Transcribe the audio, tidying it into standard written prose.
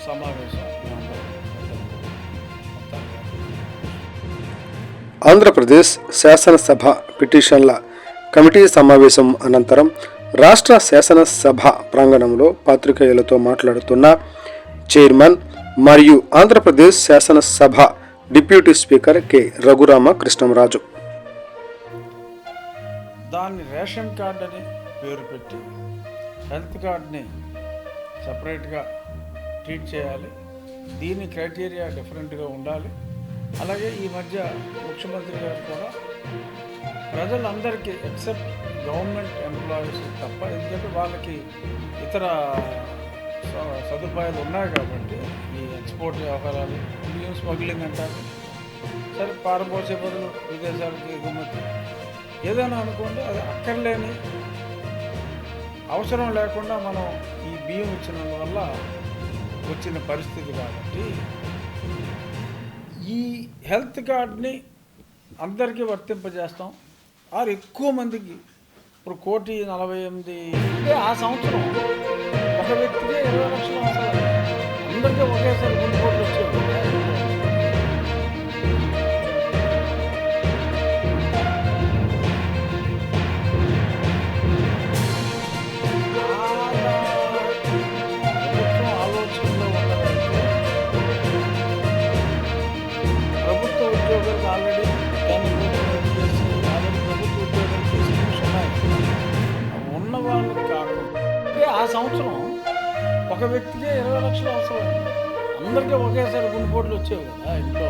సమావేశం ఆంధ్రప్రదేశ్ శాసనసభ పిటిషన్ల కమిటీ సమావేశం అనంతరం రాష్ట్ర శాసనసభ ప్రాంగణంలో పాత్రికేయులతో మాట్లాడుతున్న చైర్మన్ మరియు ఆంధ్రప్రదేశ్ శాసనసభ deputy speaker K Raghurama Krishnamraju. దాన్ని రేషన్ కార్డు అని పేరు పెట్టి హెల్త్ కార్డ్ని సపరేట్గా ట్రీట్ చేయాలి. దీని క్రైటీరియా డిఫరెంట్గా ఉండాలి. అలాగే ఈ మధ్య ముఖ్యమంత్రి గారు కూడా ప్రజలందరికీ ఎక్సెప్ట్ గవర్నమెంట్ ఎంప్లాయీస్ తప్ప, ఎందుకంటే వాళ్ళకి ఇతర సదుపాయాలు ఉన్నాయి కాబట్టి ఈ ఎక్స్పోర్ట్ వ్యవహారాలు, బియ్యం స్మగ్లింగ్ అంటారు, సరే పారపోసే బదులు విదేశాలకి ఎగుమతి ఏదైనా అనుకోండి, అది అక్కర్లేని అవసరం లేకుండా మనం ఈ బియ్యం ఇచ్చిన వల్ల వచ్చిన పరిస్థితి కాబట్టి ఈ హెల్త్ కార్డ్ని అందరికీ వర్తింపజేస్తాం. ఆరు ఎక్కువ మందికి, ఇప్పుడు 1,48,000 అంటే ఆ సంవత్సరం ఒక వ్యక్తికే 20 లక్షలు అవసరం, అందరికీ ఒకేసారి 2 కోట్లు వచ్చేది. ఆల్రెడీ ప్రభుత్వ ఉద్యోగాలు స్కీమ్స్ ఉన్నాయి. ఉన్న వాళ్ళు కాకుండా ఆ సంవత్సరం ఒక వ్యక్తికే 20 లక్షలు అవసరం, అందరికీ ఒకేసారి 2 కోట్లు వచ్చేవి కదా ఇంట్లో.